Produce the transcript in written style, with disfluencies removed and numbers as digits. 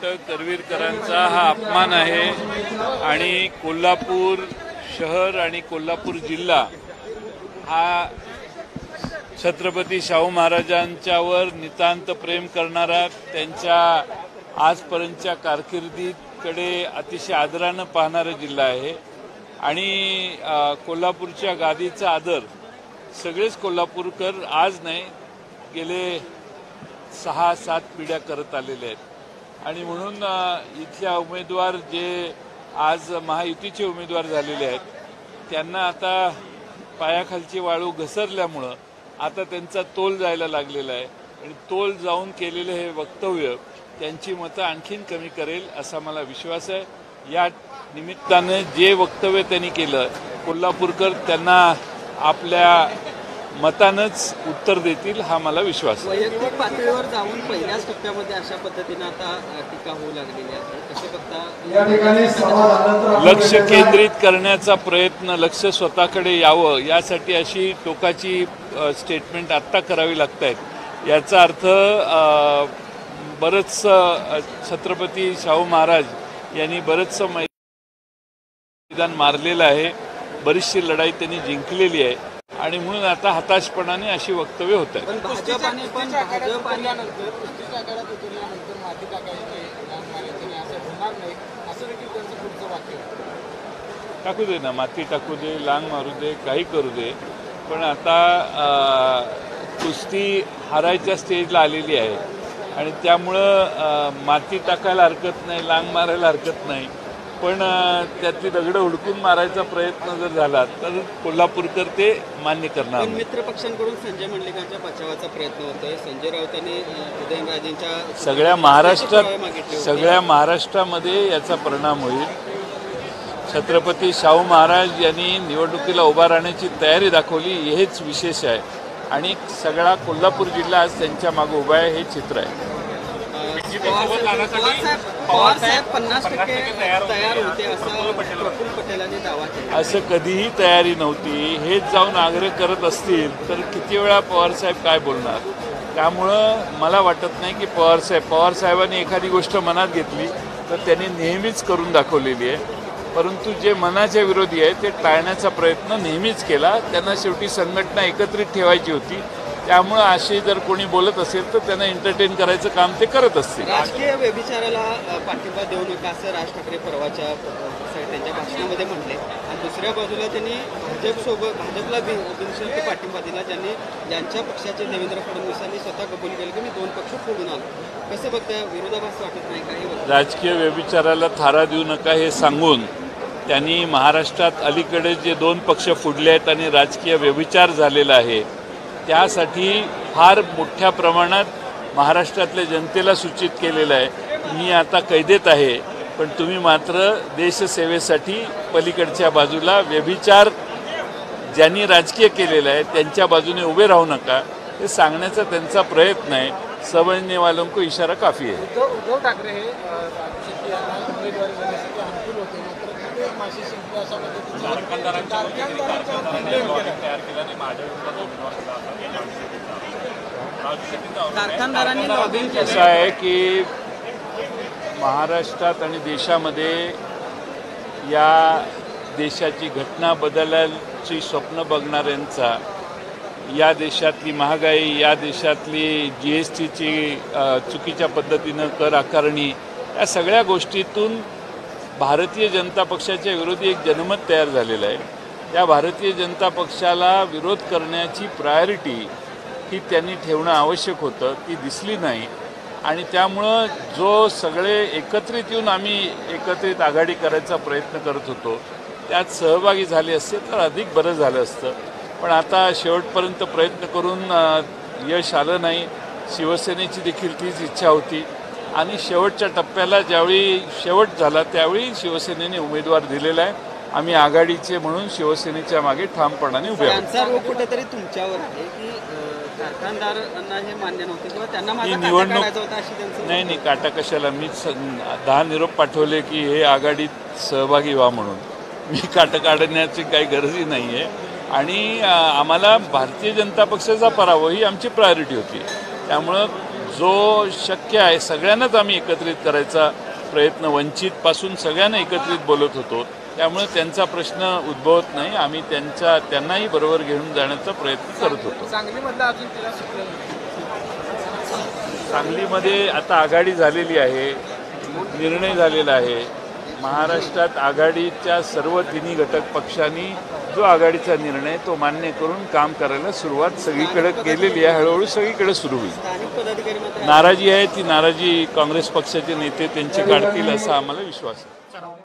करवीरकरांचा हा अपमान आहे आणि कोल्हापूर शहर आणि कोल्हापूर जिल्हा हा छत्रपती शाहू महाराजांच्यावर नितांत प्रेम करणारा, त्यांच्या आजपर्यंतच्या कारकिर्दीकडे अतिशय आदरानं पाहणारा जिल्हा आहे आणि कोल्हापूरच्या गादीचा आदर सगळेच कोल्हापूरकर आज नाही गेले 6-7 पिढ्या करत आलेले आहेत आणि म्हणून इथल्या उमेदवार जे आज महायुतीचे उमेदवार झालेले आहेत त्यांना आता पायाखालची वाळू घसरल्यामुळं आता त्यांचा तोल जायला लागलेला आहे आणि तोल जाऊन केलेलं हे वक्तव्य त्यांची मतं आणखीन कमी करेल असा मला विश्वास आहे। या निमित्तानं जे वक्तव्य त्यांनी केलं कोल्हापूरकर त्यांना आपल्या मतानंच उत्तर देतील हा मला विश्वास आहे। वैयक्तिक पातळीवर जाऊन पहिल्याच टप्प्यामध्ये अशा पद्धतीनं आता टीका होऊ लागलेली आहे, कसे बघता या ठिकाणी लक्ष केंद्रित करण्याचा प्रयत्न, लक्ष स्वतःकडे यावं यासाठी अशी टोकाची स्टेटमेंट आत्ता करावी लागत आहेत। याचा अर्थ बरंच छत्रपती शाहू महाराज यांनी बरंचसं मैदान मारलेलं आहे, बरीचशी लढाई त्यांनी जिंकलेली आहे आणि म्हणून आता हताशपणाने अशी वक्तव्य होत आहेत। टाकू दे ना, माती टाकू दे, लांग मारू दे, काही करू दे, पण आता कुस्ती हारायच्या स्टेजला आलेली आहे आणि त्यामुळं माती टाकायला हरकत नाही, लांग मारायला हरकत नाही, पण त्यातली दगडं हुडकून मारायचा प्रयत्न जर झाला तर कोल्हापूरकर ते मान्य करणार। मित्र पक्षांकडून संजय मंडलिकांच्या बचावाचा प्रयत्न होतोय। संजय राऊतांनी उदयनराजेंच्या सगळ्या महाराष्ट्रामध्ये याचा परिणाम होईल। छत्रपती शाहू महाराज यांनी निवडणुकीला उभा राहण्याची तयारी दाखवली हेच विशेष आहे आणि सगळा कोल्हापूर जिल्हा आज त्यांच्या मागे उभा आहे हे चित्र आहे। असं कधीही तयारी नव्हती, हेच जाऊन आग्रह करत असतील तर किती वेळा पवारसाहेब काय बोलणार। त्यामुळं मला वाटत नाही की पवारसाहेबांनी एखादी गोष्ट मनात घेतली तर त्यांनी नेहमीच करून दाखवलेली आहे, परंतु जे मनाच्या विरोधी आहे ते टाळण्याचा प्रयत्न नेहमीच केला। त्यांना शेवटी संघटना एकत्रित ठेवायची होती, त्यामुळे असे जर कोणी बोलत असेल तर त्यांना एंटरटेन करायचं काम ते करत असतील। राजकीय व्यभिचाराला पाठिंबा देऊ नका असं राज ठाकरे परवाच्या त्यांच्या भाषणामध्ये म्हटले आणि दुसऱ्या बाजूला त्यांनी भाजपला बिनशर्त पाठिंबा दिला, ज्यांच्या पक्षाचे देवेंद्र फडणवीसांनी स्वतः कबूल केलं की मी 2 पक्ष फोडून आलो। कसं बघताय, विरोधाभास वाटत नाही काही? राजकीय व्यभिचाराला थारा देऊ नका हे सांगून त्यांनी महाराष्ट्रात अलीकडे जे 2 पक्ष फुडले आहेत आणि राजकीय व्यभिचार झालेला आहे त्यासाठी फार मोठ्या प्रमाणात महाराष्ट्रातल्या जनतेला सूचित केलेलं आहे, मी आता कैदेत आहे पण तुम्ही मात्र देशसेवेसाठी पलीकडच्या बाजूला व्यभिचार ज्यांनी राजकीय केलेला आहे त्यांच्या बाजूने उभे राहू नका हे सांगण्याचा त्यांचा प्रयत्न आहे। समझने वालों को इशारा काफी है। उद्धव ठाकरे हे असं आहे की महाराष्ट्रात आणि देशामध्ये या देशाची घटना बदलायची स्वप्न बघणाऱ्यांचा, या देशातली महागाई, या देशातली GSTची चुकीच्या पद्धतीनं कर आकारणी, या सगळ्या गोष्टीतून भारतीय जनता पक्षाच्या विरोधी एक जनमत तयार झालेलं आहे। त्या भारतीय जनता पक्षाला विरोध करण्याची प्रायोरिटी ही त्यांनी ठेवणं आवश्यक होतं, ती दिसली नाही आणि त्यामुळं जो सगळे एकत्रित येऊन आम्ही एकत्रित आघाडी करायचा प्रयत्न करत होतो त्यात सहभागी झाले असते तर अधिक बरं झालं असतं, पण आता शेवटपर्यंत प्रयत्न करून यश आलं नाही। शिवसेनेची देखील तीच इच्छा होती आणि शेवटच्या टप्प्याला ज्यावेळी शेवट झाला त्यावेळी शिवसेनेने उमेदवार दिलेला आहे। आम्ही आघाडीचे म्हणून शिवसेनेच्या मागे ठामपणाने उभे आहोत। त्यांचा रोग कुठेतरी तुमच्यावर आहे की कारखानदारांना हे मान्य नव्हते किंवा त्यांना माझा निवडणूक काटा होता अशी त्यांचं? नाही, काटा कशाला, मी 10 निरोप पाठवले की हे आघाडीत सहभागी व्हा म्हणून, मी काटा काढण्याची काही गरजही नाही आहे आणि आम्हाला भारतीय जनता पक्षाचा पराभव ही आमची प्रायोरिटी होती। त्यामुळं जो शक्य आहे सगळ्यांनाच आम्ही एकत्रित करायचा प्रयत्न, वंचितपासून सगळ्यांना एकत्रित बोलत होतो. त्यामुळे त्यांचा प्रश्न उद्भवत नाही. आम्ही त्यांनाही बरोबर घेऊन जाण्याचा प्रयत्न करत होतो. सांगलीमध्ये आता आघाडी झालेली आहे, निर्णय झालेला आहे. महाराष्ट्रात आघाडीच्या सर्व तिन्ही घटक पक्षांनी जो आघाडीचा निर्णय तो मान्य करून काम करायला सुरुवात सगळीकडे केलेली आहे. हळूहळू सगळीकडे सुरू होईल. स्थानिक पदाधिकारी मात्र नाराजी आहे ती नाराजी काँग्रेस पक्षाचे नेते त्यांची काढतील असा आम्हाला विश्वास आहे.